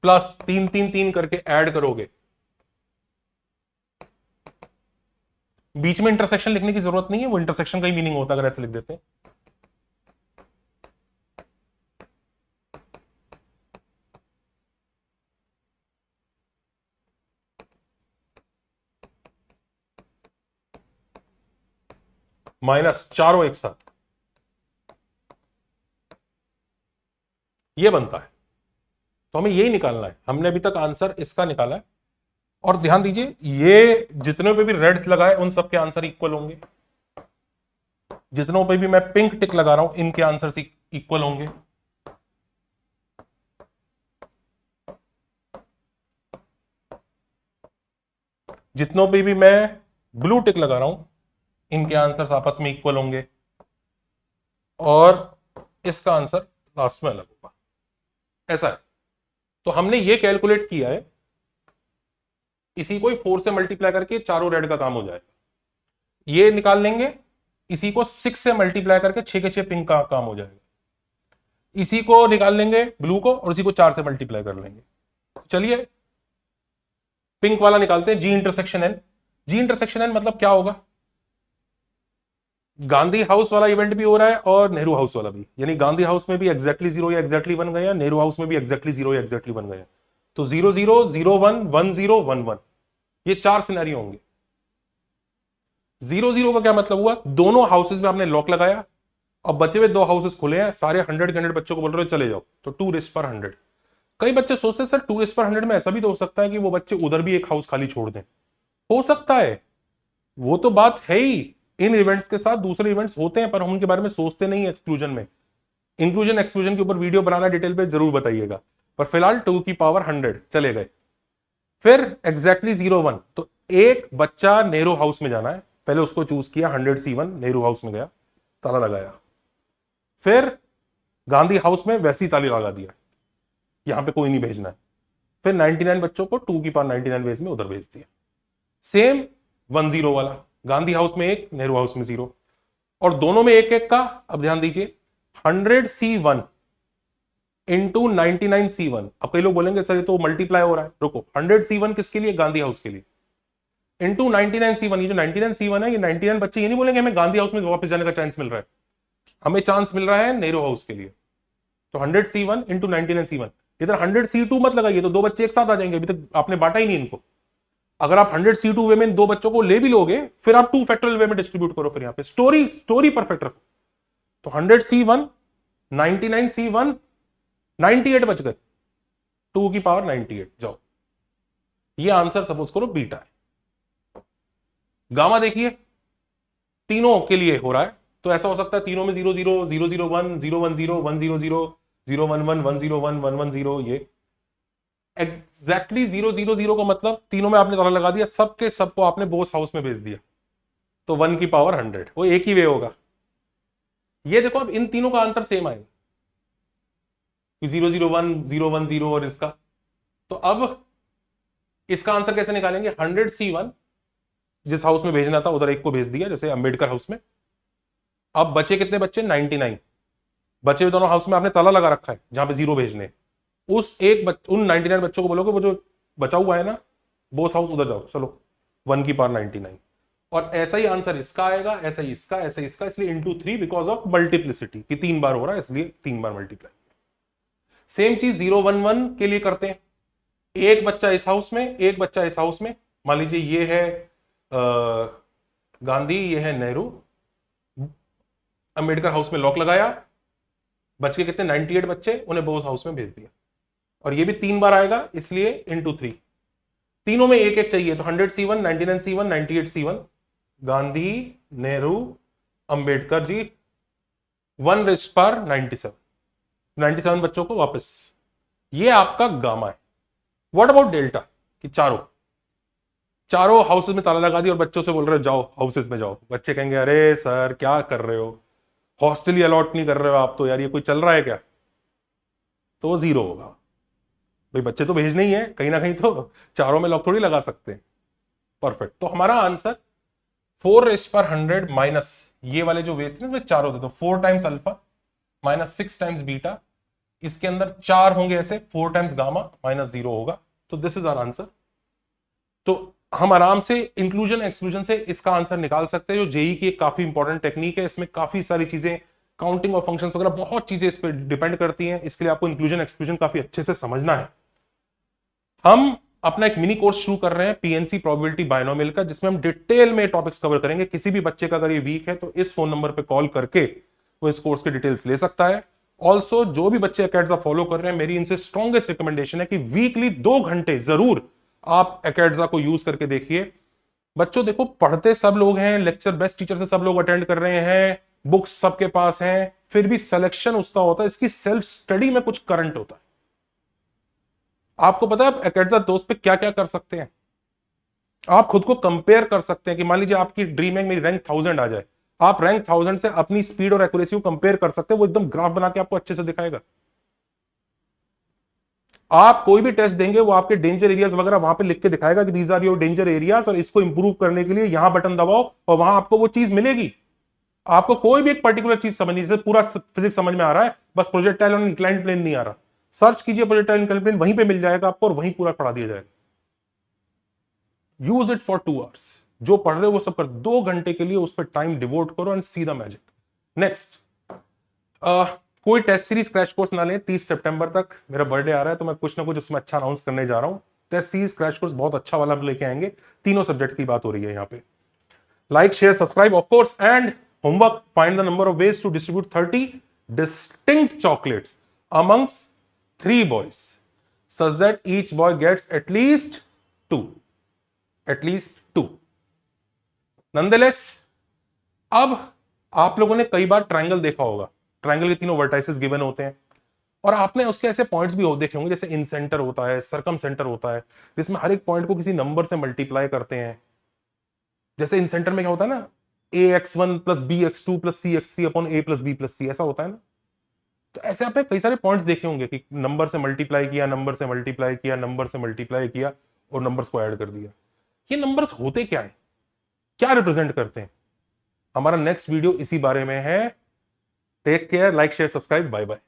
प्लस 3 करके ऐड करोगे। बीच में इंटरसेक्शन लिखने की जरूरत नहीं है, वो इंटरसेक्शन का ही मीनिंग होता है अगर ऐसे लिख देते हैं। माइनस चारों एक साथ, ये बनता है। तो हमें यही निकालना है, हमने अभी तक आंसर इसका निकाला है। और ध्यान दीजिए ये जितने पे भी रेड लगाए उन सबके आंसर इक्वल होंगे, जितनों पे भी मैं पिंक टिक लगा रहा हूं इनके आंसर इक्वल होंगे। जितनों पे भी मैं ब्लू टिक लगा रहा हूं इनके आंसर्स आपस में इक्वल होंगे, और इसका आंसर लास्ट में अलग होगा, ऐसा है। तो हमने ये कैलकुलेट किया है, इसी को 4 से मल्टीप्लाई करके चारों रेड का काम हो जाएगा। ये निकाल लेंगे, इसी को 6 से मल्टीप्लाई करके 6 के 6 पिंक का काम हो जाएगा। इसी को निकाल लेंगे ब्लू को, और इसी को 4 से मल्टीप्लाई कर लेंगे। चलिए पिंक वाला निकालते हैं, G intersection N. G intersection N मतलब क्या होगा, गांधी हाउस वाला इवेंट भी हो रहा है और नेहरू हाउस वाला भी, यानी गांधी हाउस में भी एग्जैक्टली 0 या एग्जैक्टली 1 गया, नेहरू हाउस में भी एग्जैक्टली 0 या एग्जैक्टली 1 गया। तो 0 0 0 1 1 0 1 1, ये 4 सिनेरियो होंगे। 0 0 का क्या मतलब हुआ, दोनों हाउसेस में आपने लॉक लगाया, अब बचे हुए 2 हाउसेस खुले हैं, सारे 100 के 100 बच्चों को बोल रहे हो चले जाओ, तो 2 रेज़ पर 100। कई बच्चे सोचते हैं सर 2 रेज़ पर 100 में ऐसा भी तो हो सकता है कि वो बच्चे उधर भी एक हाउस खाली छोड़ दें, हो सकता है, वो तो बात है ही, इन इवेंट्स के साथ दूसरे इवेंट्स होते हैं पर हम उनके बारे में सोचते नहीं एक्सक्लूजन में। इंक्लूजन एक्सक्लूजन के ऊपर वीडियो बनाना डिटेल पे जरूर बताइएगा, पर फिलहाल 2 की पावर 100 चले गए। फिर एग्जैक्टली 01, तो एक बच्चा नेहरू हाउस में जाना है, पहले उसको चूज किया 100C1, नेहरू हाउस में गया, ताला लगाया। फिर गांधी हाउस में वैसी ताली लगा दिया, यहां पे कोई नहीं भेजना है। फिर 99 बच्चों को 2 की पावर 99 वेज में उधर भेज दिया। सेम 10 वाला, गांधी हाउस में 1, नेहरू हाउस में 0, और दोनों में एक एक का। अब ध्यान दीजिए 100C1 इंटू 99C1। अब कई लोग बोलेंगे सर ये तो मल्टीप्लाई हो रहा है, रुको, 100C1 किसके लिए? गांधी हाउस के लिए, इंटू 99C1। ये जो 99C1 है, ये 99 बच्चे ये नहीं बोलेंगे हमें गांधी हाउस में वापस जाने का चांस मिल रहा है, हमें चांस मिल रहा है नेहरू हाउस के लिए। तो 100C1 इंटू 99C1। इधर 100C2 मत लगाइए, तो 2 बच्चे एक साथ आ जाएंगे, अभी तक आपने बांटा ही नहीं इनको। अगर आप 100C2 वे में 2 बच्चों को ले भी लोगे, फिर आप 2 फैक्टोरियल वे में डिस्ट्रीब्यूट करो, फिर यहां पे स्टोरी परफेक्ट रखो। तो 100C1, 99C1, 98 बच गए, 2 की पावर 98। जाओ, ये आंसर सपोज करो बीटा है। गामा देखिए तीनों के लिए हो रहा है, तो ऐसा हो सकता है तीनों में 00, 001, 010, 100, 011, 101, 110, ये एग्जैक्टली 000 का मतलब तीनों में आपने ताला लगा दिया, सबके सबको आपने बोस हाउस में भेज दिया, तो 1 की पावर 100, वो एक ही वे होगा। ये देखो अब इन तीनों का आंसर सेम आएगा, 001, 010 और इसका। तो अब इसका आंसर कैसे निकालेंगे? 100C1 जिस हाउस में भेजना था उधर एक को भेज दिया, जैसे अंबेडकर हाउस में। अब बचे कितने बच्चे? 99 बचे हुए दोनों हाउस में आपने ताला लगा रखा है जहां पे 0 भेजने। उस उन 99 बच्चों को बोलोगे वो जो बचा हुआ है ना बोस हाउस, उधर जाओ, चलो 1 की पावर 99। और ऐसा ही आंसर इसका आएगा, ऐसा ही इसका, ऐसा ही इसका, इसलिए इंटू 3 बिकॉज ऑफ मल्टीप्लिसिटी कि 3 बार हो रहा है, इसलिए 3 बार मल्टीप्लाई। सेम चीज 011 के लिए करते हैं, एक बच्चा इस हाउस में, एक बच्चा इस हाउस में। मान लीजिए ये है गांधी, ये है नेहरू, अंबेडकर हाउस में लॉक लगाया, बच के कितने? 98 बच्चे, उन्हें बोस हाउस में भेज दिया। और ये भी 3 बार आएगा, इसलिए इंटू 3। तीनों में एक एक चाहिए, तो 100C1, 99C1, 98C1, Gandhi, Nehru, Ambedkar ji, 1/97, 97 बच्चों को वापस। ये आपका गामा है। What about delta? कि चारों हाउसेस में ताला लगा दिया और बच्चों से बोल रहे हो जाओ हाउसेस में जाओ। बच्चे कहेंगे अरे सर क्या कर रहे हो, हॉस्टल ही अलॉट नहीं कर रहे हो आप, तो यार ये कोई चल रहा है क्या? तो वो 0 होगा। भाई बच्चे तो भेजने ही है कहीं ना कहीं, तो चारों में लॉक थोड़ी लगा सकते हैं। परफेक्ट। तो हमारा आंसर 4/100 माइनस ये वाले जो वेज थे ना चारों थे, तो 4 times alpha minus 6 times beta, इसके अंदर 4 होंगे ऐसे, 4 टाइम्स गामा माइनस 0 होगा। तो दिस इज आवर आंसर। तो हम आराम से इंक्लूजन एक्सक्लूजन से इसका आंसर निकाल सकते हैं, जो जेई की एक काफी इंपॉर्टेंट टेक्निक है। इसमें काफी सारी चीजें, काउंटिंग ऑफ फंक्शंस वगैरह बहुत चीजें इस पर डिपेंड करती हैं, इसके लिए आपको इंक्लूजन एक्सक्लूजन काफी अच्छे से समझना है। हम अपना एक मिनी कोर्स शुरू कर रहे हैं पीएनसी प्रोबेबिलिटी बायनोमियल का, जिसमें हम डिटेल में टॉपिक्स कवर करेंगे। किसी भी बच्चे का अगर ये वीक है तो इस फोन नंबर पे कॉल करके वो इस कोर्स के डिटेल्स ले सकता है। ऑल्सो जो भी बच्चे अकेडजा फॉलो कर रहे हैं, मेरी इनसे स्ट्रॉन्गेस्ट रिकमेंडेशन है कि वीकली 2 घंटे जरूर आप अकेडजा को यूज करके देखिए। बच्चों देखो पढ़ते सब लोग हैं, लेक्चर बेस्ट टीचर से सब लोग अटेंड कर रहे हैं, बुक्स सबके पास हैं, फिर भी सिलेक्शन उसका होता है, इसकी सेल्फ स्टडी में कुछ करंट होता है। आपको पता है आप अकेडजा दोस्त पे क्या क्या कर सकते हैं? आप खुद को कंपेयर कर सकते हैं कि मान लीजिए आपकी ड्रीम है मेरी रैंक 1000 आ जाए, आप रैंक 1000 से अपनी स्पीड और एक्यूरेसी को कंपेयर कर सकते हैं। वो एकदम ग्राफ बना के आपको अच्छे से दिखाएगा। आप कोई भी टेस्ट देंगे वो आपके डेंजर एरियाज वगैरह वहां पे लिख के दिखाएगा कि these are your danger areas, और इसको इंप्रूव करने के लिए यहां बटन दबाओ और वहां आपको वो चीज मिलेगी। आपको कोई भी एक पर्टिकुलर चीज समझनी, जैसे पूरा फिजिक्स समझ में आ रहा है, बस प्रोजेक्टाइल और इंक्लाइंड प्लेन नहीं आ रहा, सर्च कीजिए प्रोजेक्टाइल इंक्लाइंड प्लेन, वहीं पे मिल जाएगा आपको और वहीं पूरा पढ़ा दिया जाएगा। Use it for 2 hours. जो पढ़ रहे हो वो सब कर, 2 घंटे के लिए उस पर टाइम डिवोट करो and see the magic. Next, कोई टेस्ट सीरीज क्रैश कोर्स ना लें, 30 सितंबर तक मेरा बर्थडे आ रहा है, तो मैं कुछ ना कुछ उसमें अच्छा अनाउंस करने जा रहा हूं। टेस्ट सीरीज क्रैश कोर्स बहुत अच्छा वाला लेके आएंगे, तीनों सब्जेक्ट की बात हो रही है यहाँ पे। Like share subscribe of course, and homework, find the number of ways to distribute 30 distinct chocolates amongst 3 boys such that each boy gets at least 2. Nonetheless, अब आप लोगों ने कई बार ट्रायंगल देखा होगा, ट्रायंगल के तीनों वर्टाइसेस गिवन होते हैं और आपने उसके ऐसे पॉइंट्स भी देखे होंगे जैसे इन सेंटर होता है, सरकम सेंटर होता है, जिसमें हर एक पॉइंट को किसी नंबर से मल्टीप्लाई करते हैं। जैसे इन सेंटर में क्या होता है ना, ax1 plus bx2 plus cx3 upon a plus b plus c, ऐसा होता है ना। तो ऐसे आपने कई सारे पॉइंट्स देखे होंगे कि नंबर से मल्टीप्लाई किया, नंबर से मल्टीप्लाई किया, नंबर से मल्टीप्लाई किया और नंबर्स को ऐड कर दिया। ये नंबर्स होते क्या है, क्या रिप्रेजेंट करते हैं? हमारा नेक्स्ट वीडियो इसी बारे में है। Take care, like share subscribe, bye bye.